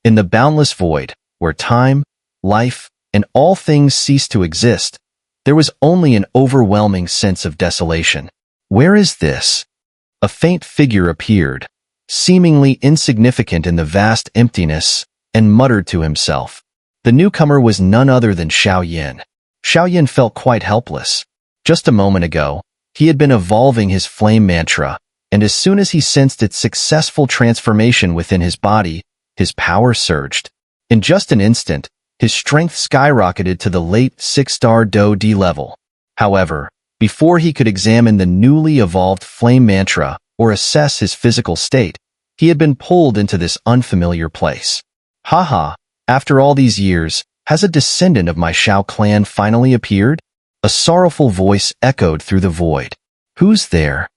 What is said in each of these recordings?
In the boundless void, where time, life, and all things cease to exist, there was only an overwhelming sense of desolation. Where is this? A faint figure appeared, seemingly insignificant in the vast emptiness, and muttered to himself. The newcomer was none other than Xiaoyan. Xiaoyan felt quite helpless. Just a moment ago, he had been evolving his flame mantra, and as soon as he sensed its successful transformation within his body, his power surged. In just an instant, his strength skyrocketed to the late 6-star Do D level. However, before he could examine the newly evolved flame mantra or assess his physical state, he had been pulled into this unfamiliar place. Haha, after all these years, has a descendant of my Shao clan finally appeared? A sorrowful voice echoed through the void. Who's there?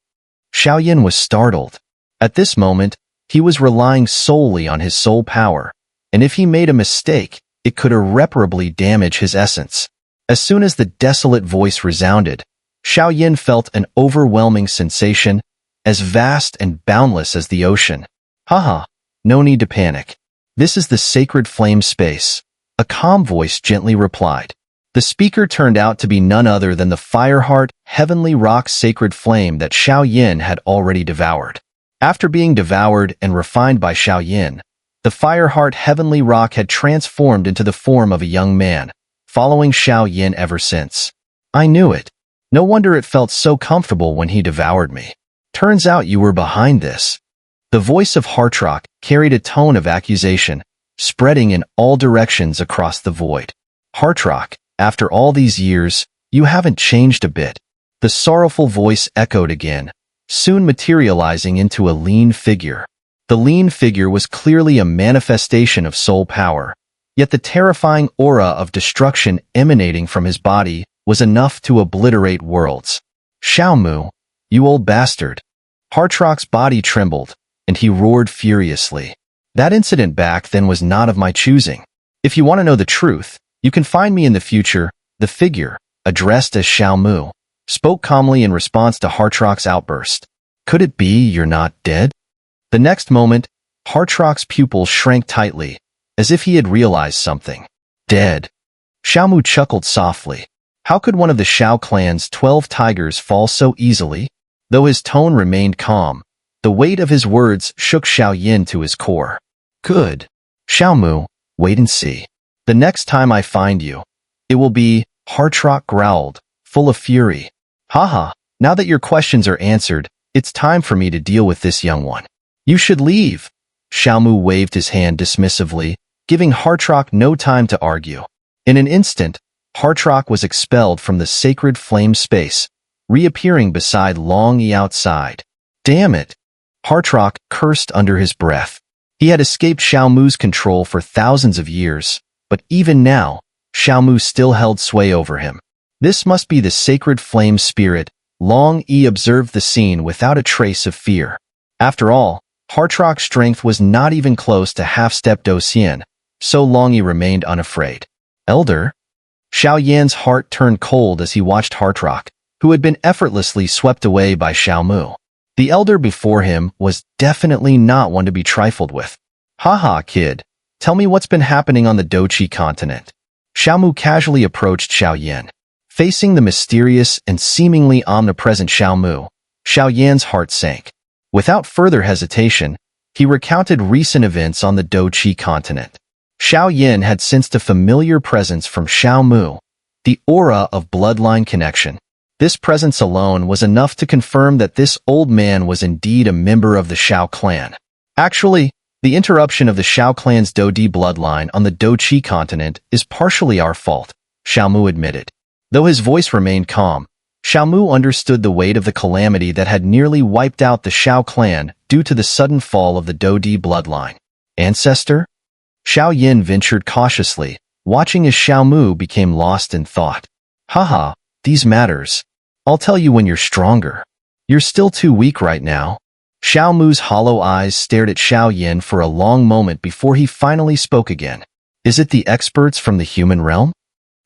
Xiaoyan was startled. At this moment, he was relying solely on his soul power, and if he made a mistake, it could irreparably damage his essence. As soon as the desolate voice resounded, Xiaoyan felt an overwhelming sensation, as vast and boundless as the ocean. Haha, no need to panic. This is the sacred flame space, a calm voice gently replied. The speaker turned out to be none other than the Fireheart heavenly rock sacred flame that Xiaoyan had already devoured. After being devoured and refined by Xiaoyan, the Fireheart heavenly rock had transformed into the form of a young man, following Xiaoyan ever since. I knew it. No wonder it felt so comfortable when he devoured me. Turns out you were behind this. The voice of Heartrock carried a tone of accusation, spreading in all directions across the void. Heartrock, after all these years, you haven't changed a bit. The sorrowful voice echoed again, soon materializing into a lean figure. The lean figure was clearly a manifestation of soul power, yet the terrifying aura of destruction emanating from his body was enough to obliterate worlds. Xiaomu, you old bastard. Heartrock's body trembled, and he roared furiously. That incident back then was not of my choosing. If you want to know the truth, you can find me in the future. The figure, addressed as Xiaomu, spoke calmly in response to Heartrock's outburst. Could it be you're not dead? The next moment, Heartrock's pupils shrank tightly, as if he had realized something. Dead. Xiaomu chuckled softly. How could one of the Shao clan's 12 tigers fall so easily? Though his tone remained calm, the weight of his words shook Xiaoyan to his core. Good. Xiaomu, wait and see. The next time I find you, it will be, Heartrock growled, full of fury. Haha, now that your questions are answered, it's time for me to deal with this young one. You should leave. Xiaomu waved his hand dismissively, giving Heartrock no time to argue. In an instant, Heartrock was expelled from the sacred flame space, reappearing beside Long Yi outside. Damn it! Heartrock cursed under his breath. He had escaped Xiaomu's control for thousands of years, but even now, Xiaomu still held sway over him. This must be the sacred flame spirit. Long Yi observed the scene without a trace of fear. After all, Heartrock's strength was not even close to half-step Docian, so Long Yi remained unafraid. Elder? Xiaoyan's heart turned cold as he watched Heartrock, who had been effortlessly swept away by Xiaomu. The elder before him was definitely not one to be trifled with. Haha, kid. Tell me what's been happening on the Dochi continent. Xiaomu casually approached Xiaoyan. Facing the mysterious and seemingly omnipresent Xiaomu, Xiaoyan's heart sank. Without further hesitation, he recounted recent events on the Dochi continent. Xiaoyan had sensed a familiar presence from Xiaomu, the aura of bloodline connection. This presence alone was enough to confirm that this old man was indeed a member of the Shao clan. Actually, the interruption of the Shao clan's Dodi bloodline on the Dochi continent is partially our fault, Xiaomu admitted. Though his voice remained calm, Xiaomu understood the weight of the calamity that had nearly wiped out the Shao clan due to the sudden fall of the Dodi bloodline. Ancestor? Xiaoyan ventured cautiously, watching as Xiaomu became lost in thought. Haha, these matters. I'll tell you when you're stronger. You're still too weak right now. Xiaomu's hollow eyes stared at Xiaoyan for a long moment before he finally spoke again. Is it the experts from the human realm?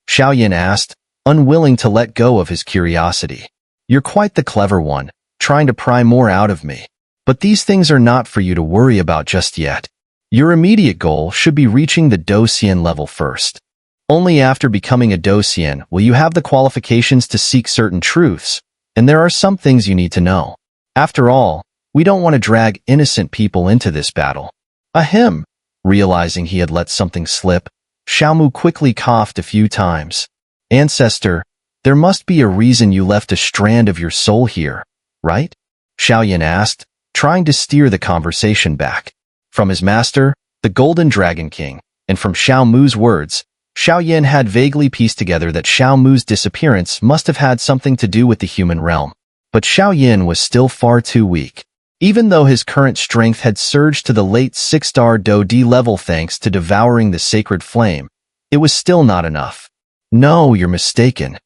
Xiaoyan asked, unwilling to let go of his curiosity. You're quite the clever one, trying to pry more out of me. But these things are not for you to worry about just yet. Your immediate goal should be reaching the Docian level first. Only after becoming a Docian will you have the qualifications to seek certain truths, and there are some things you need to know. After all, we don't want to drag innocent people into this battle. Ahem. Realizing he had let something slip, Xiaomu quickly coughed a few times. Ancestor, there must be a reason you left a strand of your soul here, right? Xiaoyan asked, trying to steer the conversation back. From his master, the Golden Dragon King, and from Xiaomu's words, Xiaoyan had vaguely pieced together that Xiaomu's disappearance must have had something to do with the human realm. But Xiaoyan was still far too weak. Even though his current strength had surged to the late 6-star Do-D level thanks to devouring the sacred flame, it was still not enough. No, you're mistaken.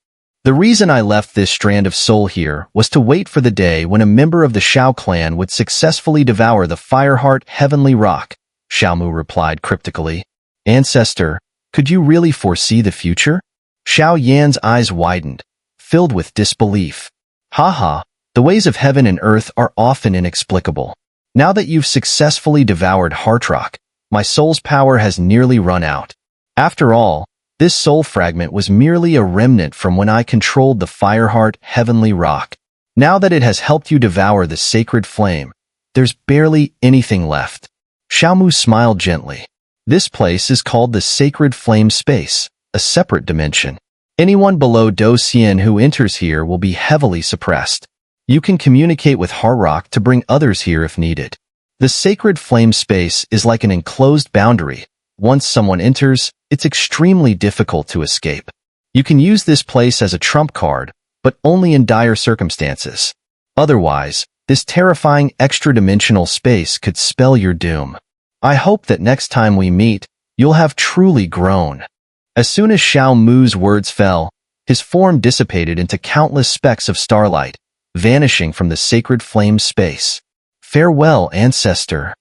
The reason I left this strand of soul here was to wait for the day when a member of the Xiao clan would successfully devour the Fireheart Heavenly Rock, Xiaomu replied cryptically. Ancestor, could you really foresee the future? Xiao Yan's eyes widened, filled with disbelief. Haha, the ways of heaven and earth are often inexplicable. Now that you've successfully devoured Heartrock, my soul's power has nearly run out. After all, this soul fragment was merely a remnant from when I controlled the Fireheart Heavenly Rock. Now that it has helped you devour the sacred flame, there's barely anything left. Xiaomu smiled gently. This place is called the Sacred Flame Space, a separate dimension. Anyone below Docian who enters here will be heavily suppressed. You can communicate with Heartrock to bring others here if needed. The Sacred Flame Space is like an enclosed boundary. Once someone enters, it's extremely difficult to escape. You can use this place as a trump card, but only in dire circumstances. Otherwise, this terrifying extra-dimensional space could spell your doom. I hope that next time we meet, you'll have truly grown. As soon as Xiaomu's words fell, his form dissipated into countless specks of starlight, vanishing from the sacred flame space. Farewell, ancestor.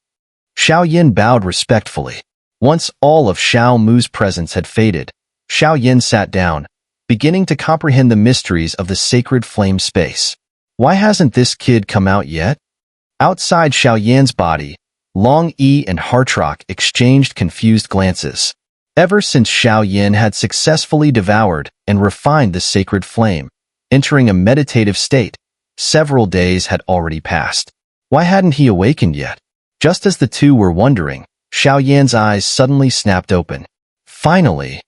Xiaoyan bowed respectfully. Once all of Xiaomu's presence had faded, Xiaoyan sat down, beginning to comprehend the mysteries of the sacred flame space. Why hasn't this kid come out yet? Outside Xiaoyan's body, Long Yi and Heartrock exchanged confused glances. Ever since Xiaoyan had successfully devoured and refined the sacred flame, entering a meditative state, several days had already passed. Why hadn't he awakened yet? Just as the two were wondering, Xiaoyan's eyes suddenly snapped open. Finally,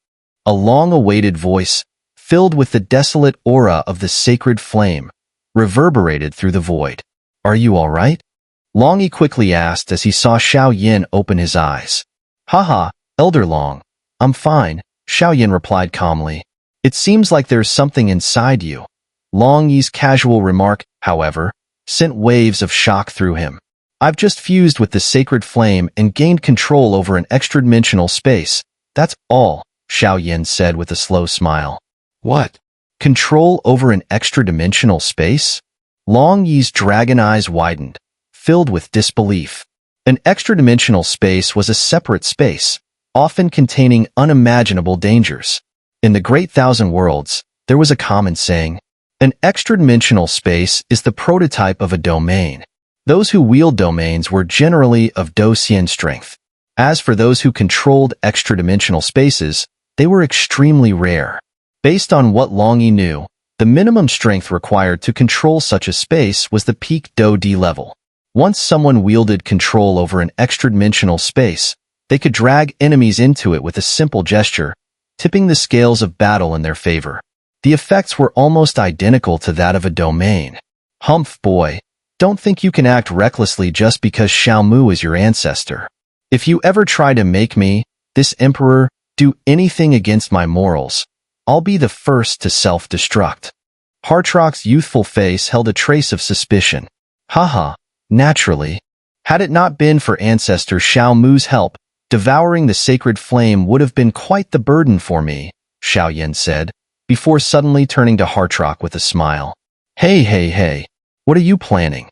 a long-awaited voice, filled with the desolate aura of the sacred flame, reverberated through the void. Are you all right? Long Yi quickly asked as he saw Xiaoyan open his eyes. Haha, Elder Long. I'm fine, Xiaoyan replied calmly. It seems like there's something inside you. Long Yi's casual remark, however, sent waves of shock through him. I've just fused with the sacred flame and gained control over an extra-dimensional space. That's all, Xiaoyan said with a slow smile. What? Control over an extra-dimensional space? Long Yi's dragon eyes widened, filled with disbelief. An extra-dimensional space was a separate space, often containing unimaginable dangers. In the Great Thousand Worlds, there was a common saying, an extra-dimensional space is the prototype of a domain. Those who wield domains were generally of Docian strength. As for those who controlled extra-dimensional spaces, they were extremely rare. Based on what Long Yi knew, the minimum strength required to control such a space was the peak Do-D level. Once someone wielded control over an extra-dimensional space, they could drag enemies into it with a simple gesture, tipping the scales of battle in their favor. The effects were almost identical to that of a domain. Humph, boy, don't think you can act recklessly just because Xiaomu is your ancestor. If you ever try to make me, this emperor, do anything against my morals, I'll be the first to self-destruct. Heartrock's youthful face held a trace of suspicion. Haha, naturally. Had it not been for ancestor Xiaomu's help, devouring the sacred flame would have been quite the burden for me, Xiaoyan said, before suddenly turning to Heartrock with a smile. Hey, what are you planning?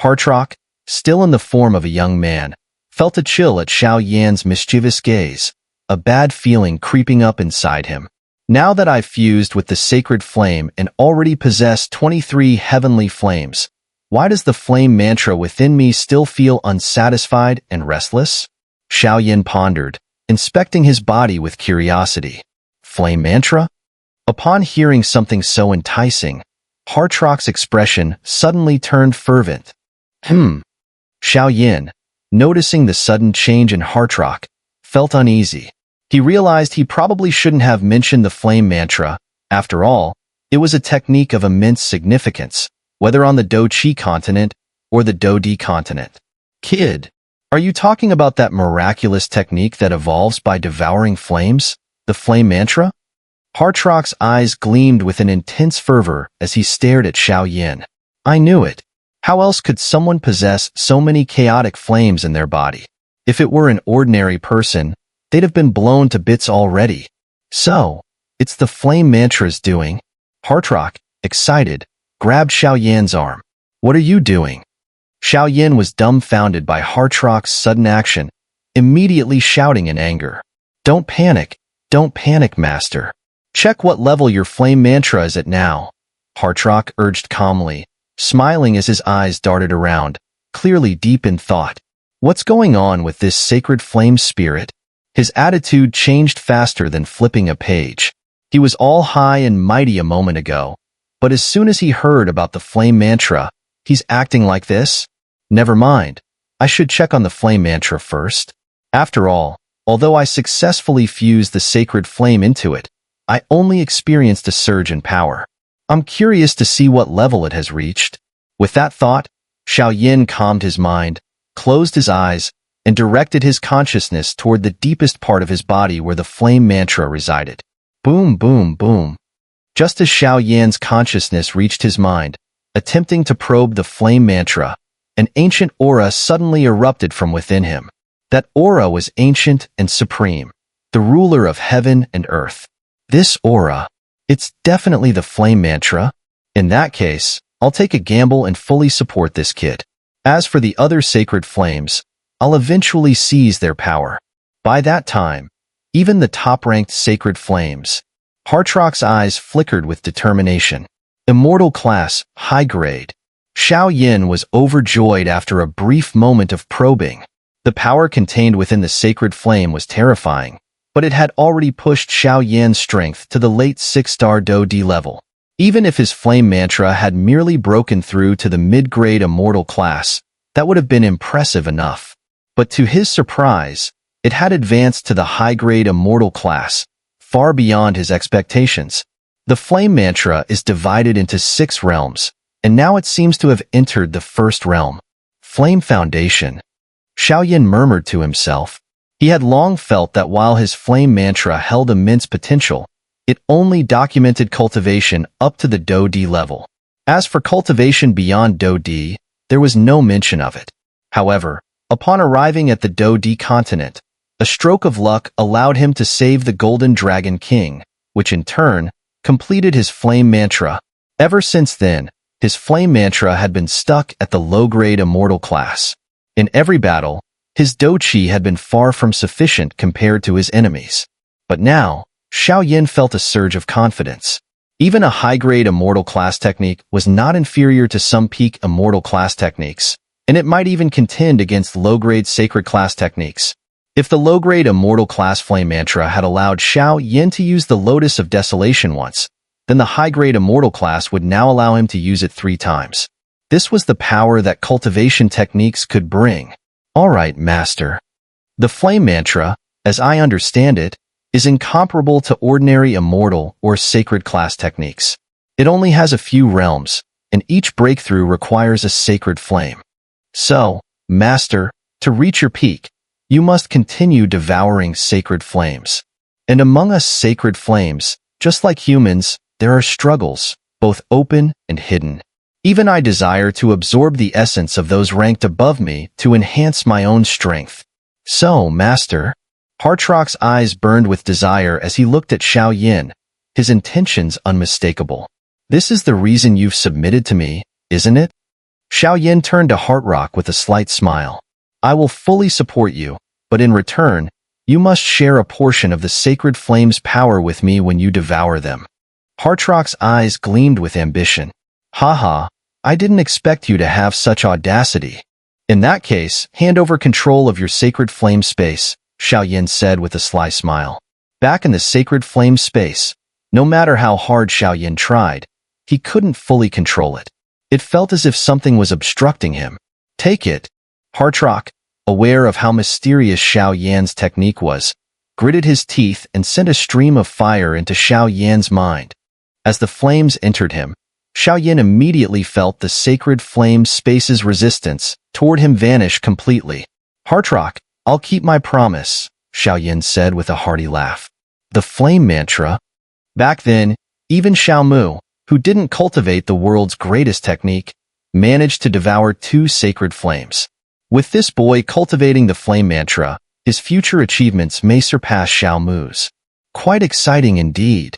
Heartrock, still in the form of a young man, felt a chill at Xiaoyan's mischievous gaze, a bad feeling creeping up inside him. Now that I've fused with the sacred flame and already possess 23 heavenly flames, why does the flame mantra within me still feel unsatisfied and restless? Xiao Yin pondered, inspecting his body with curiosity. Flame mantra? Upon hearing something so enticing, Hartrock's expression suddenly turned fervent. Xiao Yin, noticing the sudden change in Hartrock, felt uneasy. He realized he probably shouldn't have mentioned the flame mantra. After all, it was a technique of immense significance, whether on the Do Chi continent or the Do Di continent. Kid, are you talking about that miraculous technique that evolves by devouring flames, the flame mantra? Hartrock's eyes gleamed with an intense fervor as he stared at Xiao Yin. I knew it. How else could someone possess so many chaotic flames in their body? If it were an ordinary person, they'd have been blown to bits already. So, it's the flame mantra's doing. Hartrock, excited, grabbed Xiao Yin's arm. What are you doing? Xiao Yin was dumbfounded by Hartrock's sudden action, immediately shouting in anger. Don't panic, master. Check what level your flame mantra is at now, Hartrock urged calmly, smiling as his eyes darted around, clearly deep in thought. What's going on with this sacred flame spirit? His attitude changed faster than flipping a page. He was all high and mighty a moment ago, but as soon as he heard about the flame mantra, he's acting like this? Never mind. I should check on the flame mantra first. After all, although I successfully fused the sacred flame into it, I only experienced a surge in power. I'm curious to see what level it has reached. With that thought, Xiao Yin calmed his mind, closed his eyes, and directed his consciousness toward the deepest part of his body where the flame mantra resided. Boom, boom, boom. Just as Xiao Yin's consciousness reached his mind, attempting to probe the flame mantra, an ancient aura suddenly erupted from within him. That aura was ancient and supreme, the ruler of heaven and earth. This aura, it's definitely the flame mantra. In that case, I'll take a gamble and fully support this kid. As for the other sacred flames, I'll eventually seize their power. By that time, even the top-ranked sacred flames. Hartrock's eyes flickered with determination. Immortal class, high grade. Xiao Yin was overjoyed after a brief moment of probing. The power contained within the sacred flame was terrifying, but it had already pushed Xiao Yin's strength to the late 6-star Do Di level. Even if his flame mantra had merely broken through to the mid-grade immortal class, that would have been impressive enough. But to his surprise, it had advanced to the high-grade immortal class, far beyond his expectations. The flame mantra is divided into 6 realms, and now it seems to have entered the first realm. Flame Foundation. Xiao Yin murmured to himself. He had long felt that while his flame mantra held immense potential, it only documented cultivation up to the Do Di level. As for cultivation beyond Do Di, there was no mention of it. However, upon arriving at the Do Di continent, a stroke of luck allowed him to save the Golden Dragon King, which in turn completed his flame mantra. Ever since then, his flame mantra had been stuck at the low-grade immortal class. In every battle, his Do Chi had been far from sufficient compared to his enemies. But now, Xiao Yin felt a surge of confidence. Even a high-grade immortal class technique was not inferior to some peak immortal class techniques, and it might even contend against low-grade sacred class techniques. If the low-grade immortal class flame mantra had allowed Xiao Yin to use the Lotus of Desolation once, then the high-grade immortal class would now allow him to use it 3 times. This was the power that cultivation techniques could bring. All right, master. The flame mantra, as I understand it, is incomparable to ordinary immortal or sacred class techniques. It only has a few realms, and each breakthrough requires a sacred flame. So, master, to reach your peak, you must continue devouring sacred flames. And among us sacred flames, just like humans, there are struggles, both open and hidden. Even I desire to absorb the essence of those ranked above me to enhance my own strength. So, master. Hartrock's eyes burned with desire as he looked at Xiao Yin, his intentions unmistakable. This is the reason you've submitted to me, isn't it? Xiao Yin turned to Hartrock with a slight smile. I will fully support you, but in return, you must share a portion of the sacred flame's power with me when you devour them. Hartrock's eyes gleamed with ambition. Haha, I didn't expect you to have such audacity. In that case, hand over control of your sacred flame space, Xiaoyan said with a sly smile. Back in the sacred flame space, no matter how hard Xiaoyan tried, he couldn't fully control it. It felt as if something was obstructing him. Take it. Hartrock, aware of how mysterious Xiaoyan's technique was, gritted his teeth and sent a stream of fire into Xiaoyan's mind. As the flames entered him, Xiaoyan immediately felt the sacred flame space's resistance toward him vanish completely. Hartrock, I'll keep my promise, Xiaoyan said with a hearty laugh. The flame mantra? Back then, even Xiaomu, who didn't cultivate the world's greatest technique, managed to devour 2 sacred flames. With this boy cultivating the flame mantra, his future achievements may surpass Xiaomu's. Quite exciting indeed,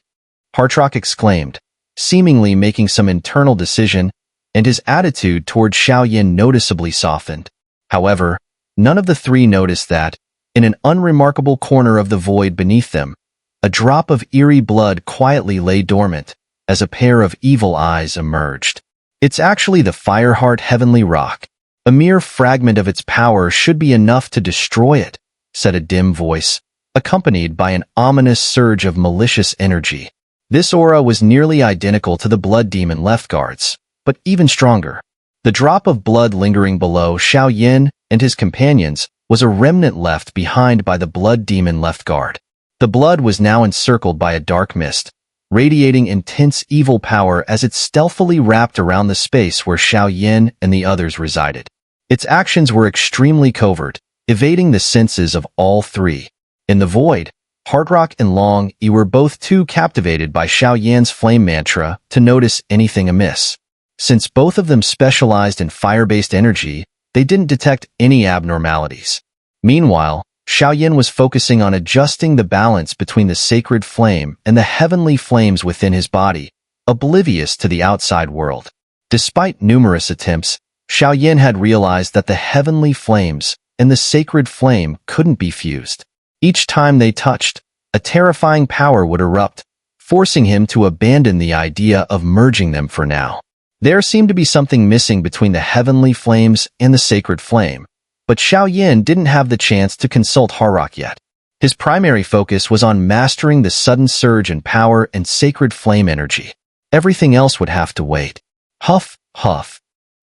Hartrock exclaimed, seemingly making some internal decision, and his attitude toward Xiaoyan noticeably softened. However, none of the 3 noticed that, in an unremarkable corner of the void beneath them, a drop of eerie blood quietly lay dormant, as a pair of evil eyes emerged. It's actually the Fireheart Heavenly Rock. A mere fragment of its power should be enough to destroy it, said a dim voice, accompanied by an ominous surge of malicious energy. This aura was nearly identical to the Blood Demon Leftguard's, but even stronger. The drop of blood lingering below Xiaoyan and his companions was a remnant left behind by the Blood Demon Leftguard. The blood was now encircled by a dark mist, radiating intense evil power as it stealthily wrapped around the space where Xiaoyan and the others resided. Its actions were extremely covert, evading the senses of all 3. In the void, Hartrock and Long Yi were both too captivated by Xiaoyan's flame mantra to notice anything amiss. Since both of them specialized in fire-based energy, they didn't detect any abnormalities. Meanwhile, Xiaoyan was focusing on adjusting the balance between the sacred flame and the heavenly flames within his body, oblivious to the outside world. Despite numerous attempts, Xiaoyan had realized that the heavenly flames and the sacred flame couldn't be fused. Each time they touched, a terrifying power would erupt, forcing him to abandon the idea of merging them for now. There seemed to be something missing between the heavenly flames and the sacred flame, but Xiaoyan didn't have the chance to consult Hartrock yet. His primary focus was on mastering the sudden surge in power and sacred flame energy. Everything else would have to wait. Huff, huff.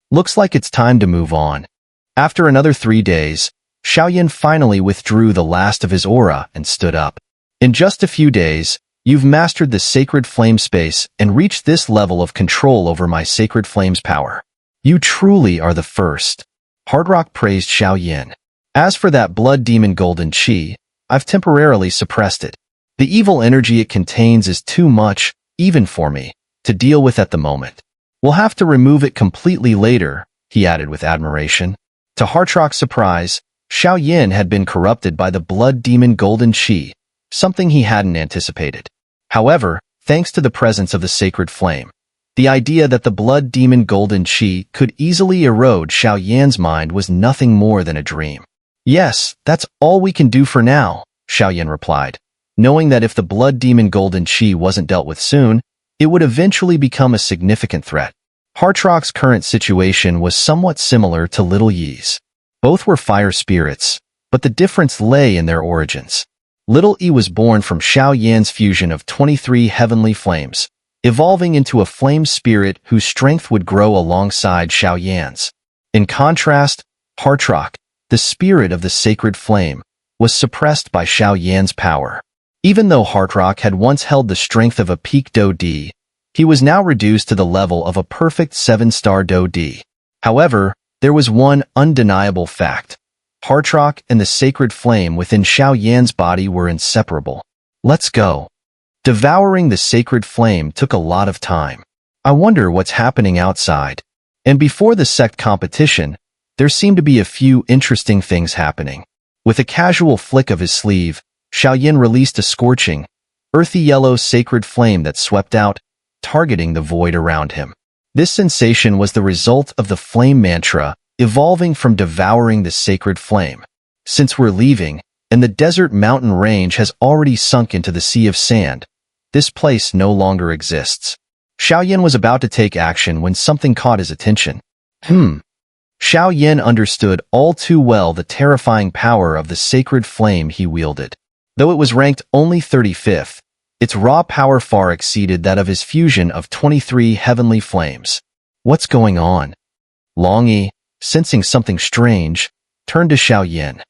Looks like it's time to move on. After another 3 days, Xiaoyan finally withdrew the last of his aura and stood up. In just a few days, you've mastered the sacred flame space and reached this level of control over my sacred flame's power. You truly are the first. Hartrock praised Xiaoyan. As for that blood demon golden qi, I've temporarily suppressed it. The evil energy it contains is too much, even for me, to deal with at the moment. We'll have to remove it completely later, he added with admiration. To Hartrock's surprise, Xiaoyan had been corrupted by the blood demon golden qi, something he hadn't anticipated. However, thanks to the presence of the sacred flame, the idea that the blood demon golden qi could easily erode Xiaoyan's mind was nothing more than a dream. Yes, that's all we can do for now, Xiaoyan replied, knowing that if the blood demon golden qi wasn't dealt with soon, it would eventually become a significant threat. Hartrock's current situation was somewhat similar to Little Yi's. Both were fire spirits, but the difference lay in their origins. Little Yi was born from Xiaoyan's fusion of 23 heavenly flames, evolving into a flame spirit whose strength would grow alongside Xiaoyan's. In contrast, Hartrock, the spirit of the sacred flame, was suppressed by Xiaoyan's power. Even though Hartrock had once held the strength of a peak Do Di, he was now reduced to the level of a perfect 7-star Do Di. However, there was one undeniable fact. Hartrock and the sacred flame within Xiaoyan's body were inseparable. Let's go. Devouring the sacred flame took a lot of time. I wonder what's happening outside. And before the sect competition, there seemed to be a few interesting things happening. With a casual flick of his sleeve, Xiaoyan released a scorching, earthy yellow sacred flame that swept out, targeting the void around him. This sensation was the result of the flame mantra evolving from devouring the sacred flame. Since we're leaving, and the desert mountain range has already sunk into the sea of sand, this place no longer exists. Xiaoyan was about to take action when something caught his attention. Xiao Yin understood all too well the terrifying power of the sacred flame he wielded. Though it was ranked only 35th, its raw power far exceeded that of his fusion of 23 heavenly flames. What's going on? Long Yi, sensing something strange, turned to Xiao Yin.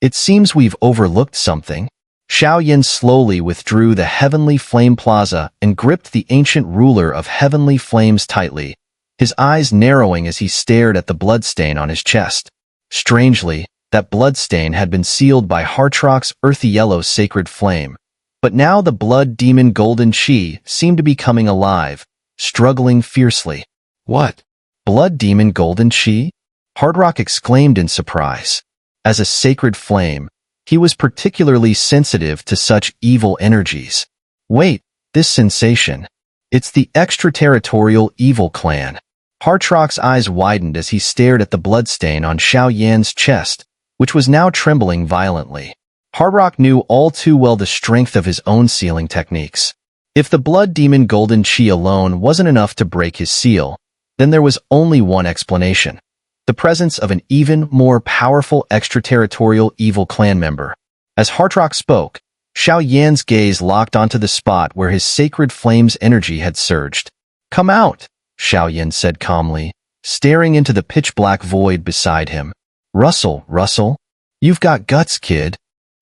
It seems we've overlooked something. Xiao Yin slowly withdrew the heavenly flame plaza and gripped the ancient ruler of heavenly flames tightly, his eyes narrowing as he stared at the bloodstain on his chest. Strangely, that bloodstain had been sealed by Hartrock's earthy yellow sacred flame, but now the blood demon golden chi seemed to be coming alive, struggling fiercely. What? Blood demon golden chi? Hardrock exclaimed in surprise. As a sacred flame, he was particularly sensitive to such evil energies. Wait, this sensation. It's the extraterritorial evil clan. Hartrock's eyes widened as he stared at the bloodstain on Xiao Yan's chest, which was now trembling violently. Hardrock knew all too well the strength of his own sealing techniques. If the blood demon golden chi alone wasn't enough to break his seal, then there was only one explanation: the presence of an even more powerful extraterritorial evil clan member. As Hardrock spoke, Xiao Yan's gaze locked onto the spot where his sacred flame's energy had surged. "Come out," Xiao Yan said calmly, staring into the pitch-black void beside him. Russell, you've got guts, kid."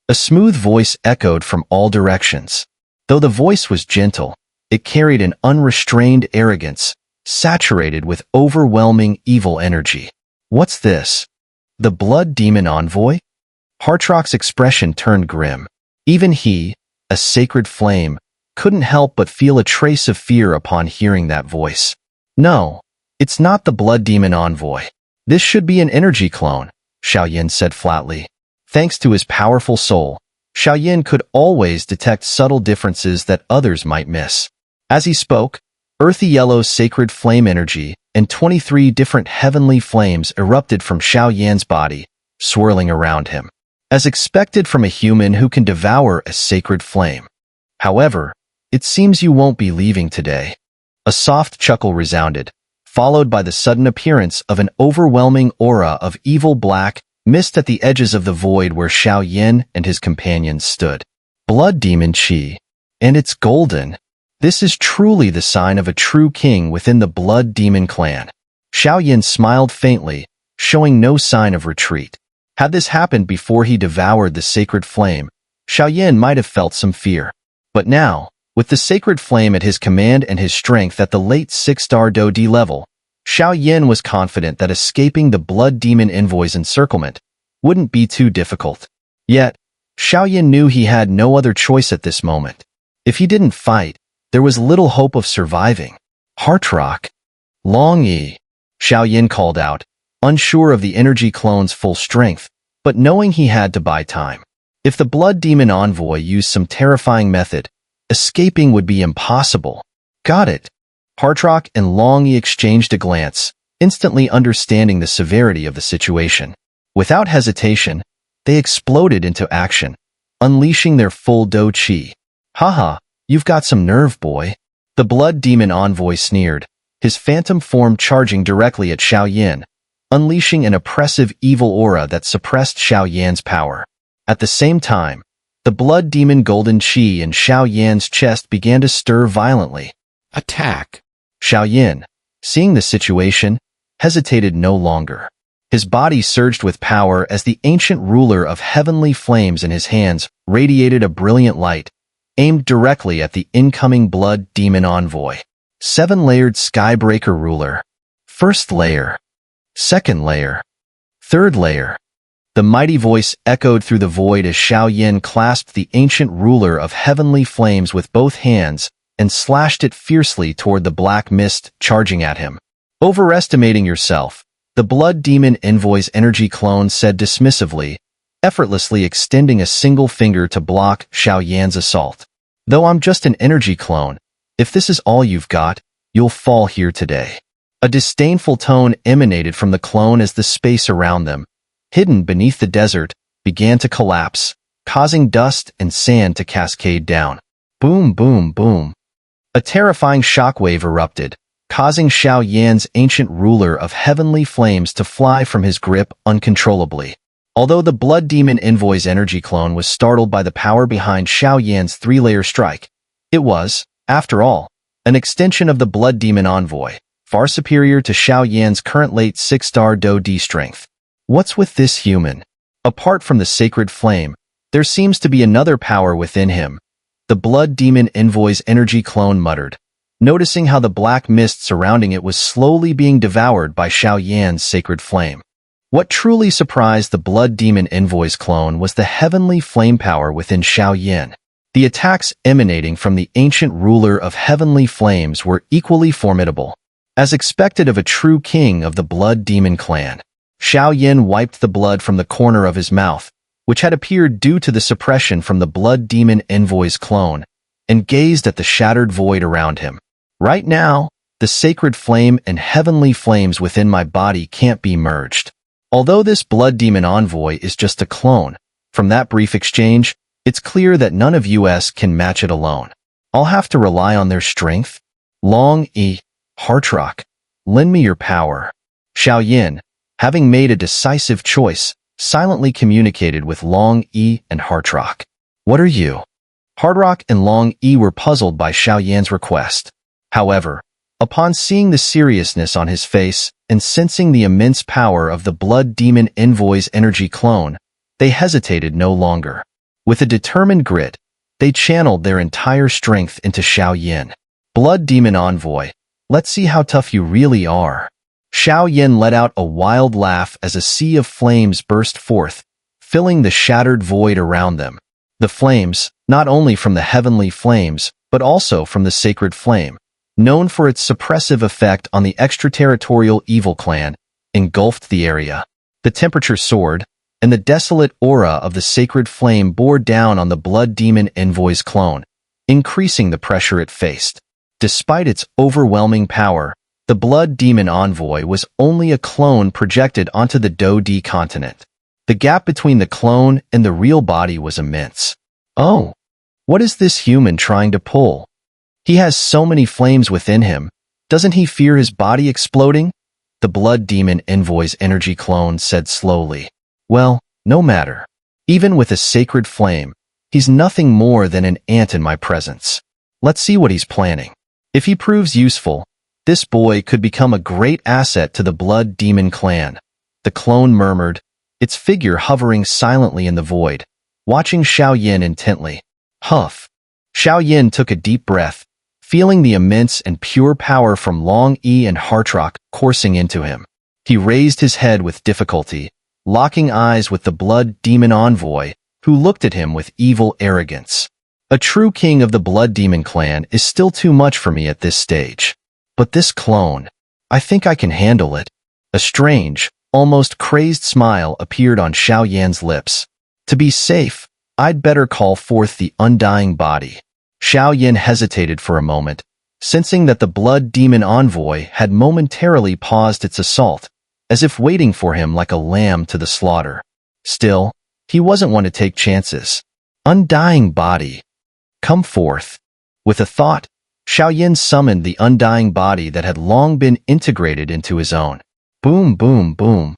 A smooth voice echoed from all directions. Though the voice was gentle, it carried an unrestrained arrogance, saturated with overwhelming evil energy. "What's this? The blood demon envoy?" Hartrock's expression turned grim. Even he, a sacred flame, couldn't help but feel a trace of fear upon hearing that voice. "No, it's not the blood demon envoy. This should be an energy clone," Xiao Yin said flatly. Thanks to his powerful soul, Xiao Yin could always detect subtle differences that others might miss. As he spoke, earthy yellow sacred flame energy and 23 different heavenly flames erupted from Xiao Yan's body, swirling around him, as expected from a human who can devour a sacred flame. "However, it seems you won't be leaving today." A soft chuckle resounded, followed by the sudden appearance of an overwhelming aura of evil black mist at the edges of the void where Xiao Yin and his companions stood. Blood demon chi. And it's golden. This is truly the sign of a true king within the blood demon clan. Xiao Yin smiled faintly, showing no sign of retreat. Had this happened before he devoured the sacred flame, Xiao Yin might have felt some fear. But now, with the sacred flame at his command and his strength at the late 6-star Do D level, Xiao Yin was confident that escaping the blood demon envoy's encirclement wouldn't be too difficult. Yet, Xiao Yin knew he had no other choice at this moment. If he didn't fight, there was little hope of surviving. "Hartrock." "Long Yi," Xiao Yin called out, unsure of the energy clone's full strength, but knowing he had to buy time. If the blood demon envoy used some terrifying method, escaping would be impossible. "Got it." Hartrock and Long Yi exchanged a glance, instantly understanding the severity of the situation. Without hesitation, they exploded into action, unleashing their full Do Chi. "Haha, you've got some nerve, boy." The blood demon envoy sneered, his phantom form charging directly at Xiao Yin, unleashing an oppressive evil aura that suppressed Xiao Yan's power. At the same time, the blood demon golden chi in Xiao Yan's chest began to stir violently. "Attack!" Xiao Yin, seeing the situation, hesitated no longer. His body surged with power as the ancient ruler of heavenly flames in his hands radiated a brilliant light, aimed directly at the incoming blood demon envoy. 7-layered Skybreaker ruler. First layer. Second layer. Third layer. The mighty voice echoed through the void as Xiao Yin clasped the ancient ruler of heavenly flames with both hands and slashed it fiercely toward the black mist charging at him. "Overestimating yourself," the blood demon envoy's energy clone said dismissively, effortlessly extending a single finger to block Xiao Yan's assault. "Though I'm just an energy clone, if this is all you've got, you'll fall here today." A disdainful tone emanated from the clone as the space around them, hidden beneath the desert, began to collapse, causing dust and sand to cascade down. Boom, boom, boom. A terrifying shockwave erupted, causing Xiao Yan's ancient ruler of heavenly flames to fly from his grip uncontrollably. Although the Blood Demon Envoy's energy clone was startled by the power behind Xiao Yan's three-layer strike, it was, after all, an extension of the Blood Demon Envoy, far superior to Xiao Yan's current late 6-star Do-D strength. What's with this human? Apart from the sacred flame, there seems to be another power within him, the Blood Demon Envoy's energy clone muttered, noticing how the black mist surrounding it was slowly being devoured by Xiao Yan's sacred flame. What truly surprised the Blood Demon Envoy's clone was the heavenly flame power within Xiao Yan. The attacks emanating from the ancient ruler of heavenly flames were equally formidable. As expected of a true king of the Blood Demon clan, Xiao Yan wiped the blood from the corner of his mouth, which had appeared due to the suppression from the Blood Demon Envoy's clone, and gazed at the shattered void around him. Right now, the sacred flame and heavenly flames within my body can't be merged. Although this Blood Demon Envoy is just a clone, from that brief exchange, it's clear that none of us can match it alone. I'll have to rely on their strength. Long E, Heartrock, lend me your power. Xiao Yan, having made a decisive choice, silently communicated with Long E and Heartrock. What are you? Heartrock and Long E were puzzled by Xiao Yan's request. However, upon seeing the seriousness on his face and sensing the immense power of the Blood Demon Envoy's energy clone, they hesitated no longer. With a determined grit, they channeled their entire strength into Xiao Yan. Blood Demon Envoy, let's see how tough you really are. Xiao Yan let out a wild laugh as a sea of flames burst forth, filling the shattered void around them. The flames, not only from the heavenly flames, but also from the sacred flame, known for its suppressive effect on the extraterritorial evil clan, engulfed the area. The temperature soared, and the desolate aura of the sacred flame bore down on the Blood Demon Envoy's clone, increasing the pressure it faced. Despite its overwhelming power, the Blood Demon Envoy was only a clone projected onto the Do-D continent. The gap between the clone and the real body was immense. Oh, what is this human trying to pull? He has so many flames within him. Doesn't he fear his body exploding? The Blood Demon Envoy's energy clone said slowly. Well, no matter. Even with a sacred flame, he's nothing more than an ant in my presence. Let's see what he's planning. If he proves useful, this boy could become a great asset to the Blood Demon clan. The clone murmured, its figure hovering silently in the void, watching Xiao Yan intently. Huff. Xiao Yan took a deep breath, feeling the immense and pure power from Long E and Heartrock coursing into him. He raised his head with difficulty, locking eyes with the Blood Demon Envoy, who looked at him with evil arrogance. A true king of the Blood Demon clan is still too much for me at this stage. But this clone, I think I can handle it. A strange, almost crazed smile appeared on Xiao Yan's lips. To be safe, I'd better call forth the undying body. Xiao Yan hesitated for a moment, sensing that the Blood Demon Envoy had momentarily paused its assault, as if waiting for him like a lamb to the slaughter. Still, he wasn't one to take chances. Undying body. Come forth. With a thought, Xiao Yan summoned the undying body that had long been integrated into his own. Boom, boom, boom.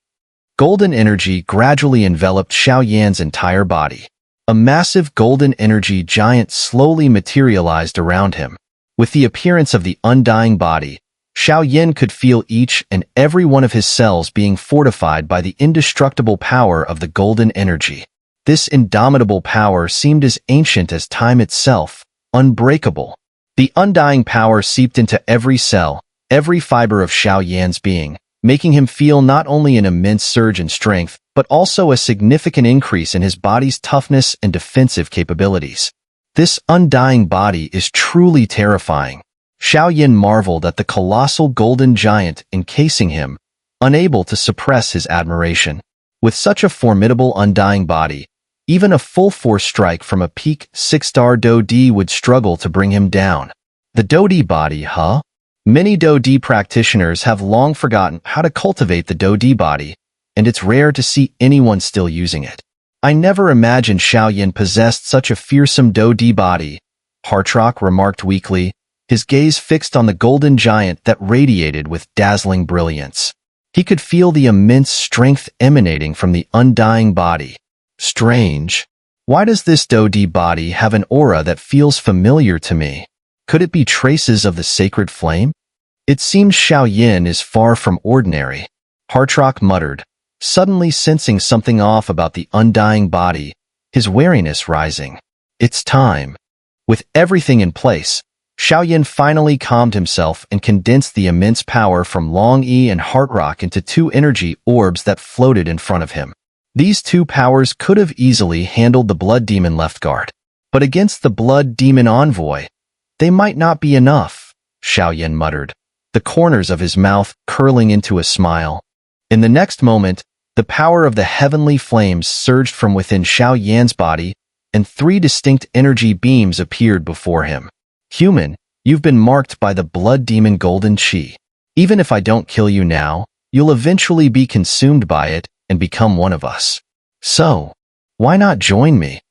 Golden energy gradually enveloped Xiao Yan's entire body. A massive golden energy giant slowly materialized around him. With the appearance of the undying body, Xiao Yan could feel each and every one of his cells being fortified by the indestructible power of the golden energy. This indomitable power seemed as ancient as time itself, unbreakable. The undying power seeped into every cell, every fiber of Xiao Yan's being, making him feel not only an immense surge in strength, but also a significant increase in his body's toughness and defensive capabilities. This undying body is truly terrifying. Xiao Yan marveled at the colossal golden giant encasing him, unable to suppress his admiration. With such a formidable undying body, even a full-force strike from a peak 6-star Do-D would struggle to bring him down. The Do-D body, huh? Many Do-D practitioners have long forgotten how to cultivate the Do-D body, and it's rare to see anyone still using it. I never imagined Xiao Yan possessed such a fearsome Do-D body, Heartrock remarked weakly, his gaze fixed on the golden giant that radiated with dazzling brilliance. He could feel the immense strength emanating from the undying body. Strange. Why does this Dodi body have an aura that feels familiar to me? Could it be traces of the sacred flame? It seems Xiao Yin is far from ordinary. Hartrock muttered, suddenly sensing something off about the undying body, his wariness rising. It's time. With everything in place, Xiao Yin finally calmed himself and condensed the immense power from Long Yi and Hartrock into two energy orbs that floated in front of him. These two powers could have easily handled the Blood Demon left guard, but against the Blood Demon envoy, they might not be enough, Xiao Yin muttered, the corners of his mouth curling into a smile. In the next moment, the power of the heavenly flames surged from within Xiao Yan's body, and three distinct energy beams appeared before him. Human, you've been marked by the Blood Demon Golden Qi. Even if I don't kill you now, you'll eventually be consumed by it and become one of us. So, why not join me?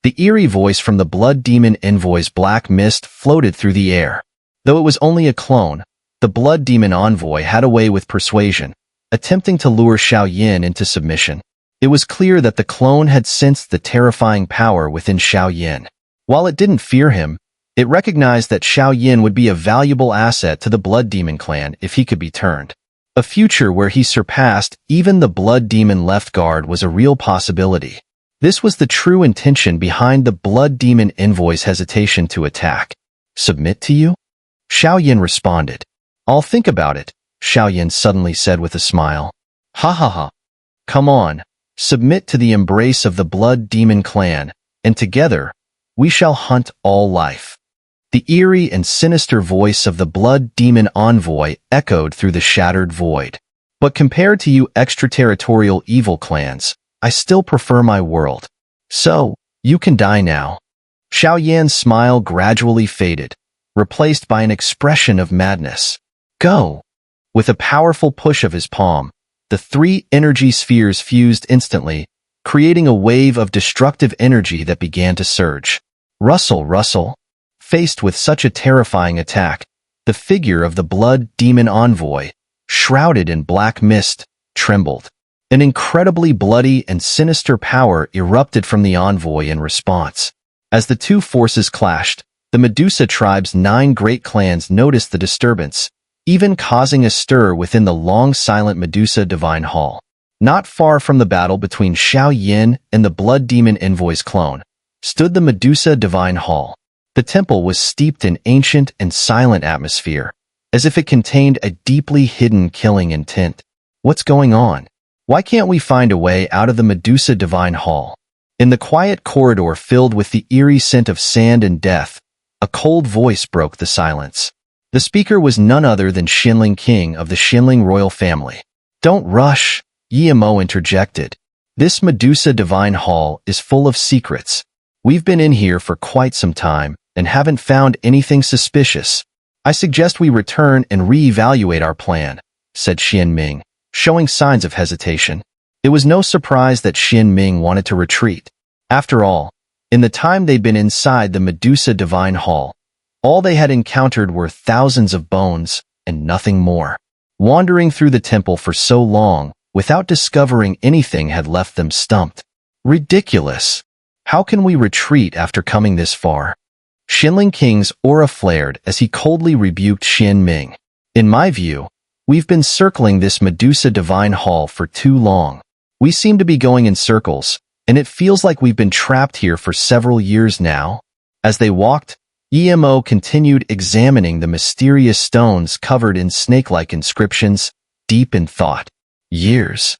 The eerie voice from the Blood Demon envoy's black mist floated through the air. Though it was only a clone, the Blood Demon envoy had a way with persuasion, attempting to lure Xiao Yin into submission. It was clear that the clone had sensed the terrifying power within Xiao Yin. While it didn't fear him, it recognized that Xiao Yin would be a valuable asset to the Blood Demon clan if he could be turned. A future where he surpassed even the Blood Demon left guard was a real possibility. This was the true intention behind the Blood Demon envoy's hesitation to attack. Submit to you? Xiao Yin responded. I'll think about it, Xiao Yin suddenly said with a smile. Ha ha ha. Come on, submit to the embrace of the Blood Demon clan, and together, we shall hunt all life. The eerie and sinister voice of the Blood Demon envoy echoed through the shattered void. But compared to you extraterritorial evil clans, I still prefer my world. So, you can die now. Xiao Yan's smile gradually faded, replaced by an expression of madness. Go! With a powerful push of his palm, the three energy spheres fused instantly, creating a wave of destructive energy that began to surge. Rustle, rustle. Faced with such a terrifying attack, the figure of the Blood Demon envoy, shrouded in black mist, trembled. An incredibly bloody and sinister power erupted from the envoy in response. As the two forces clashed, the Medusa tribe's 9 great clans noticed the disturbance, even causing a stir within the long-silent Medusa Divine Hall. Not far from the battle between Xiao Yin and the Blood Demon envoy's clone, stood the Medusa Divine Hall. The temple was steeped in ancient and silent atmosphere, as if it contained a deeply hidden killing intent. What's going on? Why can't we find a way out of the Medusa Divine Hall? In the quiet corridor filled with the eerie scent of sand and death, a cold voice broke the silence. The speaker was none other than Xinling King of the Xinling royal family. Don't rush, Yimo interjected. This Medusa Divine Hall is full of secrets. We've been in here for quite some time and haven't found anything suspicious. I suggest we return and re-evaluate our plan, said Xian Ming, showing signs of hesitation. It was no surprise that Xian Ming wanted to retreat. After all, in the time they'd been inside the Medusa Divine Hall, all they had encountered were thousands of bones and nothing more. Wandering through the temple for so long without discovering anything had left them stumped. Ridiculous. How can we retreat after coming this far? Xinling King's aura flared as he coldly rebuked Xian Ming. In my view, we've been circling this Medusa Divine Hall for too long. We seem to be going in circles, and it feels like we've been trapped here for several years now. As they walked, Emo continued examining the mysterious stones covered in snake-like inscriptions, deep in thought. Years.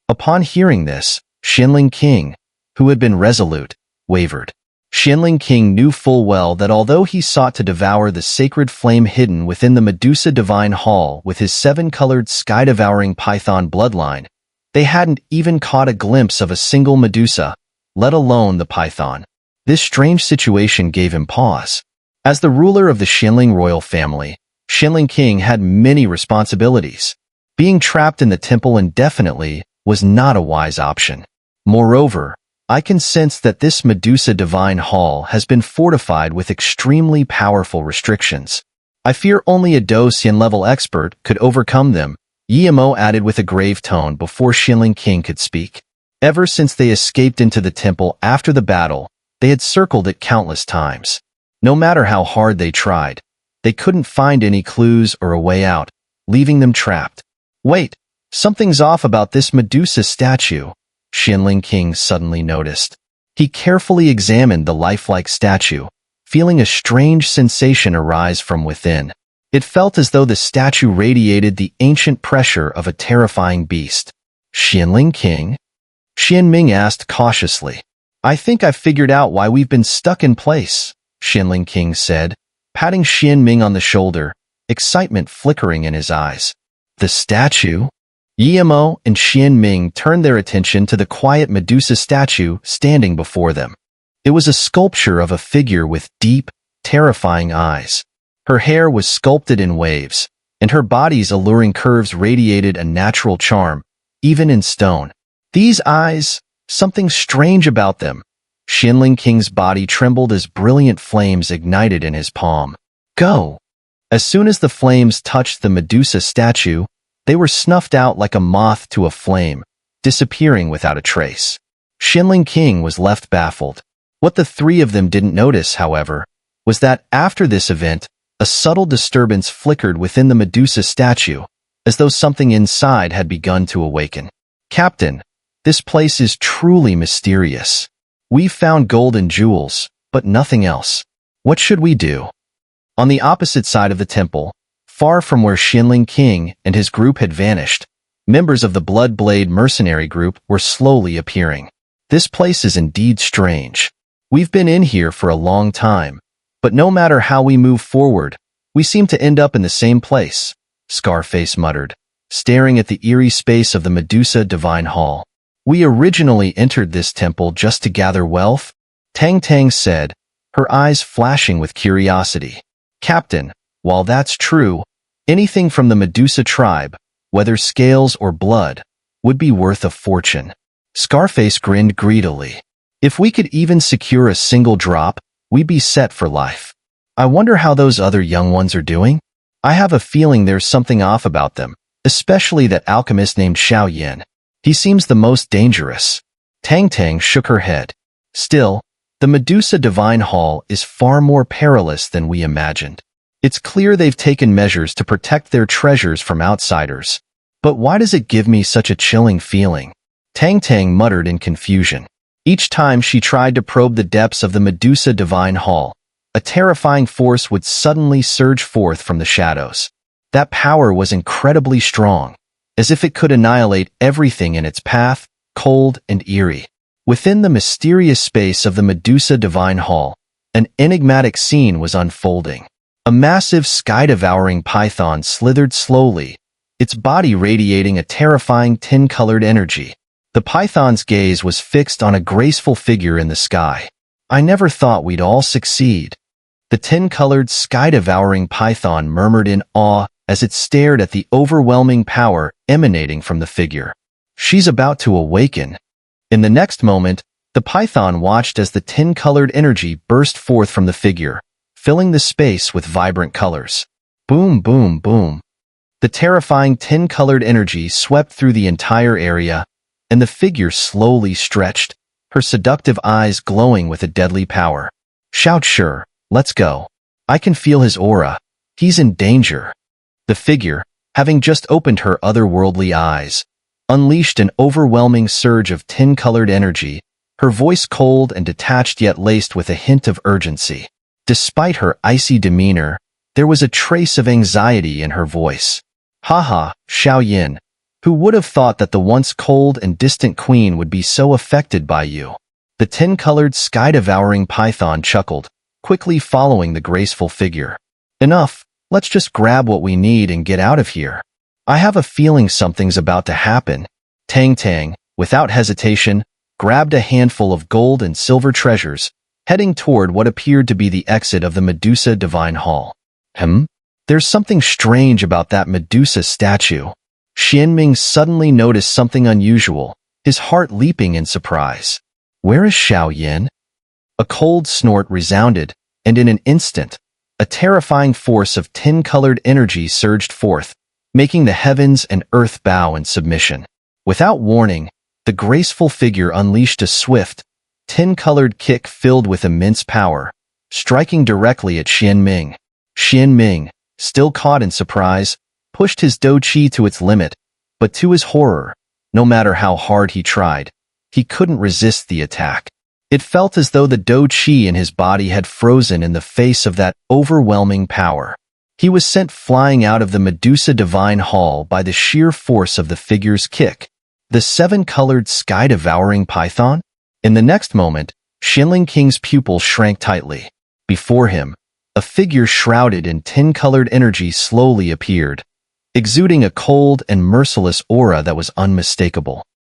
Upon hearing this, Xinling King, who had been resolute, wavered. Xinling King knew full well that although he sought to devour the sacred flame hidden within the Medusa Divine Hall with his 7-colored sky-devouring python bloodline, they hadn't even caught a glimpse of a single Medusa, let alone the python. This strange situation gave him pause. As the ruler of the Xinling royal family, Xinling King had many responsibilities. Being trapped in the temple indefinitely was not a wise option. Moreover, I can sense that this Medusa Divine Hall has been fortified with extremely powerful restrictions. I fear only a Dosyan level expert could overcome them, Yemo added with a grave tone before Xinling King could speak. Ever since they escaped into the temple after the battle, they had circled it countless times. No matter how hard they tried, they couldn't find any clues or a way out, leaving them trapped. Wait, something's off about this Medusa statue, Xinling King suddenly noticed. He carefully examined the lifelike statue, feeling a strange sensation arise from within. It felt as though the statue radiated the ancient pressure of a terrifying beast. Xinling King? Xianming asked cautiously. I think I've figured out why we've been stuck in place, Xinling King said, patting Xianming on the shoulder, excitement flickering in his eyes. The statue? Yemo and Xianming turned their attention to the quiet Medusa statue standing before them. It was a sculpture of a figure with deep, terrifying eyes. Her hair was sculpted in waves, and her body's alluring curves radiated a natural charm, even in stone. These eyes, something strange about them. Xinling King's body trembled as brilliant flames ignited in his palm. Go! As soon as the flames touched the Medusa statue, they were snuffed out like a moth to a flame, disappearing without a trace. Xinling King was left baffled. What the three of them didn't notice, however, was that after this event, a subtle disturbance flickered within the Medusa statue, as though something inside had begun to awaken. Captain, this place is truly mysterious. We've found gold and jewels, but nothing else. What should we do? On the opposite side of the temple, far from where Xinling King and his group had vanished, members of the Blood Blade mercenary group were slowly appearing. This place is indeed strange. We've been in here for a long time, but no matter how we move forward, we seem to end up in the same place, Scarface muttered, staring at the eerie space of the Medusa Divine Hall. We originally entered this temple just to gather wealth, Tang Tang said, her eyes flashing with curiosity. Captain, while that's true, anything from the Medusa tribe, whether scales or blood, would be worth a fortune. Scarface grinned greedily. If we could even secure a single drop, we'd be set for life. I wonder how those other young ones are doing? I have a feeling there's something off about them, especially that alchemist named Xiao Yin. He seems the most dangerous. Tang Tang shook her head. Still, the Medusa Divine Hall is far more perilous than we imagined. It's clear they've taken measures to protect their treasures from outsiders. But why does it give me such a chilling feeling? Tang Tang muttered in confusion. Each time she tried to probe the depths of the Medusa Divine Hall, a terrifying force would suddenly surge forth from the shadows. That power was incredibly strong, as if it could annihilate everything in its path, cold and eerie. Within the mysterious space of the Medusa Divine Hall, an enigmatic scene was unfolding. A massive sky-devouring python slithered slowly, its body radiating a terrifying tin-colored energy. The python's gaze was fixed on a graceful figure in the sky. I never thought we'd all succeed. The tin-colored, sky-devouring python murmured in awe as it stared at the overwhelming power emanating from the figure. She's about to awaken. In the next moment, the python watched as the tin-colored energy burst forth from the figure, filling the space with vibrant colors. Boom, boom, boom. The terrifying tin-colored energy swept through the entire area, and the figure slowly stretched, her seductive eyes glowing with a deadly power. Shout sure, let's go. I can feel his aura. He's in danger. The figure, having just opened her otherworldly eyes, unleashed an overwhelming surge of tin-colored energy, her voice cold and detached yet laced with a hint of urgency. Despite her icy demeanor, there was a trace of anxiety in her voice. Haha, Xiao Yin. Who would have thought that the once cold and distant queen would be so affected by you? The tin-colored, sky-devouring python chuckled, quickly following the graceful figure. Enough, let's just grab what we need and get out of here. I have a feeling something's about to happen. Tang Tang, without hesitation, grabbed a handful of gold and silver treasures, heading toward what appeared to be the exit of the Medusa Divine Hall. There's something strange about that Medusa statue. Xianming suddenly noticed something unusual, his heart leaping in surprise. Where is Xiao Yin? A cold snort resounded, and in an instant, a terrifying force of tin-colored energy surged forth, making the heavens and earth bow in submission. Without warning, the graceful figure unleashed a swift, tin-colored kick filled with immense power, striking directly at Xian Ming. Xian Ming, still caught in surprise, pushed his dou qi to its limit, but to his horror, no matter how hard he tried, he couldn't resist the attack. It felt as though the dou qi in his body had frozen in the face of that overwhelming power. He was sent flying out of the Medusa Divine Hall by the sheer force of the figure's kick. The seven-colored sky-devouring python? In the next moment, Xinling King's pupil shrank tightly. Before him, a figure shrouded in tin-colored energy slowly appeared, exuding a cold and merciless aura that was unmistakable.